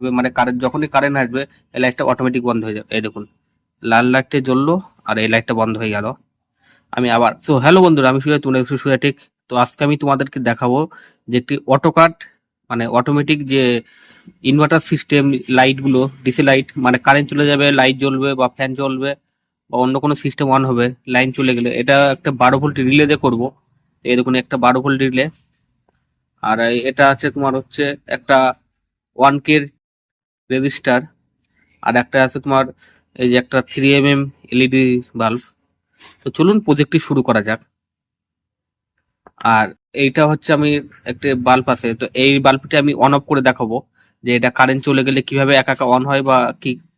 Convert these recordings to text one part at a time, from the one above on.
মানে কারেন্ট যখনই কারেন্ট আসবে এই লাইটটা অটোমেটিক বন্ধ হয়ে যাবে। এই দেখুন লাল লাইটটা জ্বললো আর এই লাইটটা বন্ধ হয়ে গেল। আমি আবার তো হ্যালো বন্ধুরা, আমি সুজয়, তোমরা দেখছো সুজয় টেক। তো আজকে আমি তোমাদেরকে দেখাবো যে একটি অটোকাট মানে অটোমেটিক যে ইনভার্টার সিস্টেম লাইট গুলো, ডিসি লাইট, মানে কারেন্ট চলে যাবে লাইট জ্বলবে বা ফ্যান জ্বলবে বা অন্য কোনো সিস্টেম অন হবে লাইন চলে গেলে, এটা একটা 12 ভোল্ট রিলে দিয়ে করবো। এই দেখুন একটা 12 ভোল্ট রিলে, আর এটা আছে তোমার হচ্ছে একটা 1K রেজিস্টার, আর একটা আছে তোমার এই যে একটা 3 mm এলইডি বাল্ব। তো চলুন প্রজেক্টটি শুরু করা যাক। আর এইটা হচ্ছে আমি একটা বাল্ব আছে, তো এই বাল্বটি আমি অন অফ করে দেখাবো যে এটা কারেন্ট চলে গেলে কিভাবে একা একা অন হয় বা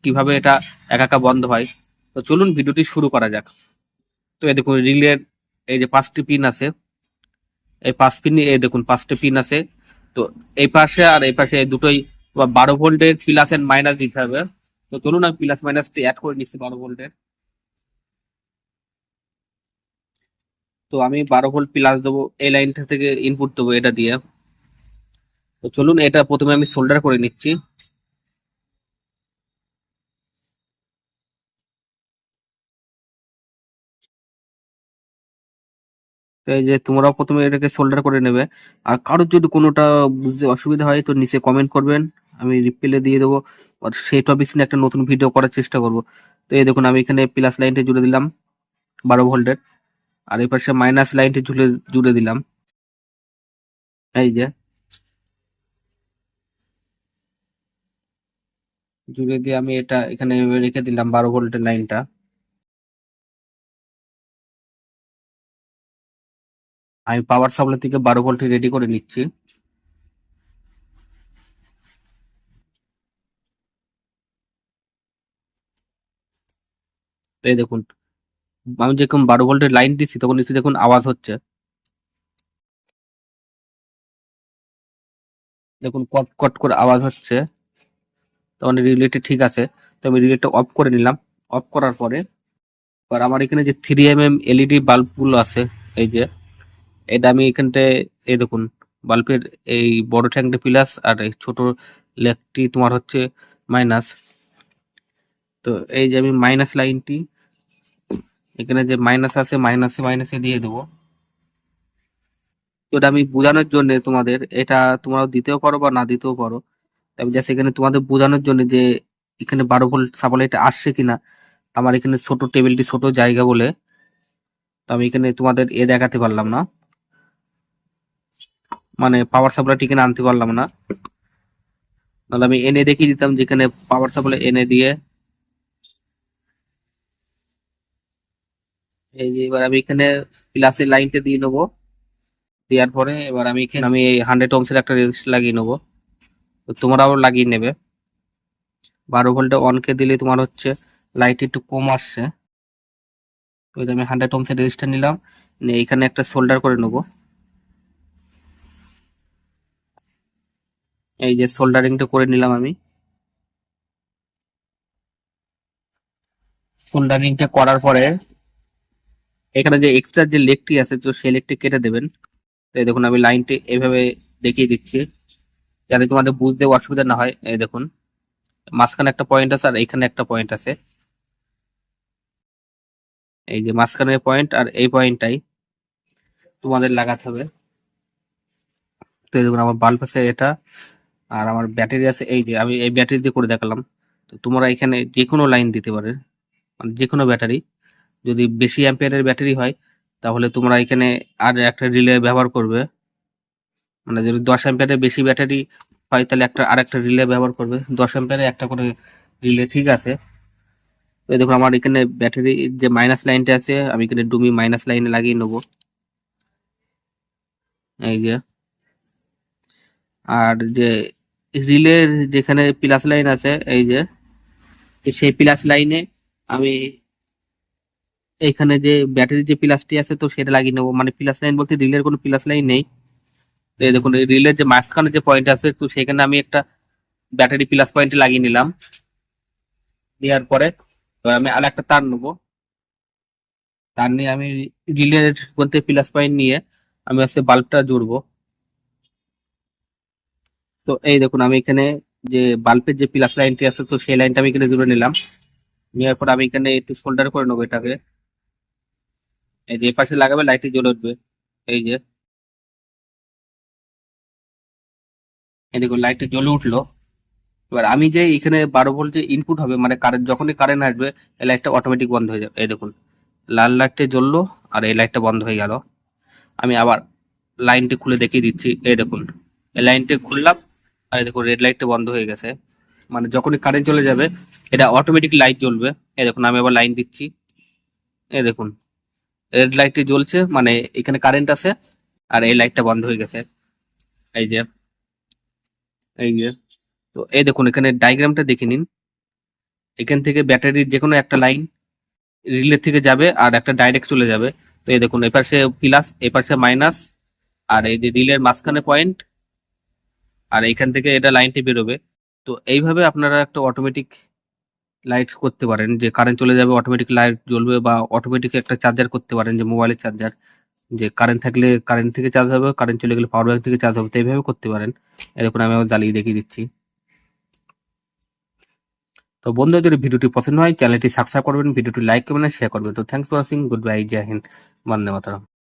কিভাবে এটা একা একা বন্ধ হয়। তো চলুন ভিডিওটি শুরু করা যাক। তো এই দেখুন রিলের এই যে 5টি পিন আছে, এই 5 পিন, এই দেখুন 5টি পিন আছে। তো এই পাশে আর এই পাশে এই দুটোই 12 ভোল্টের প্লাস এন্ড মাইনাস দিতে হবে। তো চলুন আমি প্লাস মাইনাসটি অ্যাড করে নিচ্ছি 12 ভোল্টের। তো আমি 12 ভোল্ট প্লাস দেবো, এই লাইনটা থেকে ইনপুট দেবো এটা দিয়ে। তো চলুন এটা প্রথমে আমি সোল্ডার করে নিচ্ছি। তো এই যে তোমরাও প্রথমে এটাকে সোল্ডার করে নেবে। আর কারোর যদি কোনোটা বুঝতে অসুবিধা হয় তো নিচে কমেন্ট করবেন, আমি রিপ্লাই দিয়ে দেবো। আর সেই টপিক নিয়ে একটা নতুন ভিডিও করার চেষ্টা করব। তো এই দেখুন আমি এখানে প্লাস লাইনটা জুড়ে দিলাম 12 ভোল্টের, আর এই পাশে মাইনাস লাইনটা জুড়ে দিলাম। এই যে জুড়ে দিয়ে আমি এটা এখানে রেখে দিলাম 12 ভোল্টের লাইনটা। আমি পাওয়ার সাপ্লাই থেকে 12 ভোল্ট রেডি করে নিচ্ছি। তো এই দেখুন আমি যখন 12 ভোল্টের লাইন দিচ্ছি তখন নিচে দেখুন আওয়াজ হচ্ছে, দেখুন কট কট করে আওয়াজ হচ্ছে। তখন রিলেটি ঠিক আছে। তো আমি রিলেটা অফ করে নিলাম। অফ করার পরে এবার আমার এখানে যে 3 mm এলইডি বাল্বগুলো আছে, এই যে এটা আমি এখানটায়, এই দেখুন বাল্বের এই বড় ট্যাঙ্কটা প্লাস আর এই ছোট লেগটি তোমার হচ্ছে মাইনাস। তো এই যে আমি মাইনাস লাইনটি এখানে যে মাইনাস আছে মাইনাসে মাইনাসে দিয়ে দেবো। তো এটা আমি বোঝানোর জন্য তোমাদের, এটা তোমরাও দিতেও পারো বা না দিতেও পারো। আমি জাস্ট এখানে তোমাদের বোঝানোর জন্য যে এখানে 12 ভোল্ট সাপ্লাইটা আসছে কিনা। আমার এখানে ছোট টেবিলটি ছোট জায়গা বলে তো আমি এখানে তোমাদের দেখাতে পারলাম না, মানে পাওয়ার সাপ্লাইটি এখানে আনতে পারলাম না। নাহলে আমি এনে দেখিয়ে দিতাম যেখানে পাওয়ার সাপ্লাই এনে দিয়ে। এই যে এবার আমি এখানে প্লাসের লাইনটা দিয়ে নেবো। দেওয়ার পরে এবার আমি এখানে আমি এই 100 ওহমসের একটা রেজিস্টার লাগিয়ে নেবো। তো তোমরাও লাগিয়ে নেবে। 12 ভোল্টে অনকে দিলে তোমার হচ্ছে লাইট একটু কম আসছে। তো এই যে আমি 100 ওহমসের রেজিস্টার নিলাম, নিয়ে এখানে একটা সোল্ডার করে নেবো। এই যে সোল্ডারিংটা করে নিলাম আমি। সোল্ডারিংটা করার পরে এখানে যে এক্সট্রা যে লেগটি আছে তো সেই লেগটি কেটে দেবেন। তো এই দেখুন আমি লাইনটি এভাবে দেখিয়ে দিচ্ছি যাতে তোমাদের বুঝতে অসুবিধা না হয়। এই দেখুন মাঝখানে একটা পয়েন্ট আছে আর এখানে একটা পয়েন্ট আছে, এই যে মাঝখানের পয়েন্ট আর এই পয়েন্টটাই তোমাদের লাগাতে হবে। তো এই দেখুন আমার বাল্ব আছে এটা, আর আমার ব্যাটারি আছে, এই যে আমি এই ব্যাটারি দিয়ে করে দেখালাম। তো তোমরা এখানে যে কোনো লাইন দিতে পারে, মানে যে কোনো ব্যাটারি। যদি বেশি অ্যাম্পিয়ারের ব্যাটারি হয় তাহলে তোমরা এখানে আর একটা রিলে ব্যবহার করবে। মানে যদি 10 অ্যাম্পিয়ারের বেশি ব্যাটারি হয় তাহলে আরেকটা রিলে ব্যবহার করবে। 10 অ্যাম্পিয়ারে একটা করে রিলে ঠিক আছে। তো এই দেখুন আমার এখানে ব্যাটারি যে মাইনাস লাইনটা আছে আমি এখানে ডুমি মাইনাস লাইনে লাগিয়ে নেবো। এই যে আর যে রিলের যেখানে প্লাস লাইন আছে, এই যে সেই প্লাস লাইনে আমি এখানে যে ব্যাটারির যে প্লাসটি আছে তো সেটা লাগিয়ে নেবো। মানে প্লাস লাইন বলতে রিলের কোনো প্লাস লাইন নেই। তো এই দেখুন এই রিলের যে মাঝখানে যে পয়েন্ট আছে তো সেখানে আমি একটা ব্যাটারি প্লাস পয়েন্ট লাগিয়ে নিলাম। দেওয়ার পরে এবার আমি আর একটা তার নেবো। তার নিয়ে আমি রিলের বলতে প্লাস পয়েন্ট নিয়ে আমি হচ্ছে বাল্বটা জুড়বো। তো এই দেখুন আমি এখানে যে বাল্বের যে প্লাস লাইনটি আছে, তো সেই লাইনটা আমি এখানে জুড়ে নিলাম। নেওয়ার পর আমি এখানে একটু সোল্ডার করে নেবো এটাকে। এই যে পাশে লাগাবে, লাইটটি জ্বলে উঠবে। এই যে এই দেখুন লাইটটা জ্বলে উঠলো। এবার আমি যে এখানে 12 ভোল্ট যে ইনপুট হবে, মানে কারেন্ট, যখনই কারেন্ট আসবে এই লাইটটা অটোমেটিক বন্ধ হয়ে যাবে। এই দেখুন লাল লাইটটা জ্বললো আর এই লাইটটা বন্ধ হয়ে গেল। আমি আবার লাইনটি খুলে দেখিয়ে দিচ্ছি। এই দেখুন এই লাইনটি খুললাম আর এই দেখুন রেড লাইটটা বন্ধ হয়ে গেছে। মানে যখনই কারেন্ট চলে যাবে এটা অটোমেটিক লাইট জ্বলবে। এই দেখুন আমি আবার লাইন দিচ্ছি। এই দেখুন রেড লাইটটি জ্বলছে, মানে এখানে কারেন্ট আছে আর এই লাইটটা বন্ধ হয়ে গেছে। এই যে এই যে তো এই দেখুন এখানে ডায়াগ্রামটা দেখে নিন। এখান থেকে ব্যাটারির যে কোনো একটা লাইন রিলে থেকে যাবে আর একটা ডাইরেক্ট চলে যাবে। তো এই দেখুন এপাশে প্লাস, এপাশে মাইনাস, আর এই যে রিলের মাঝখানে পয়েন্ট, আর এইখান থেকে এটা লাইনটি বেরোবে। তো এইভাবে আপনারা একটা অটোমেটিক লাইট করতে পারেন, যে কারেন্ট চলে যাবে অটোমেটিক লাইট জ্বলবে, বা অটোমেটিক একটা চার্জার করতে পারেন, যে মোবাইলের চার্জার, যে কারেন্ট থাকলে কারেন্ট থেকে চার্জ হবে, কারেন্ট চলে গেলে পাওয়ার ব্যাংক থেকে চার্জ হবে। তো এইভাবে করতে পারেন। এই দেখুন আমি আবার জ্বালিয়ে দেখিয়ে দিচ্ছি। তো বন্ধুরা, যদি ভিডিওটি পছন্দ হয় চ্যানেলটি সাবস্ক্রাইব করবেন, ভিডিওটি লাইক করবেন, শেয়ার করবেন। তো thanks for watching, good bye, জয় হিন্দ, বন্দে মাতরম।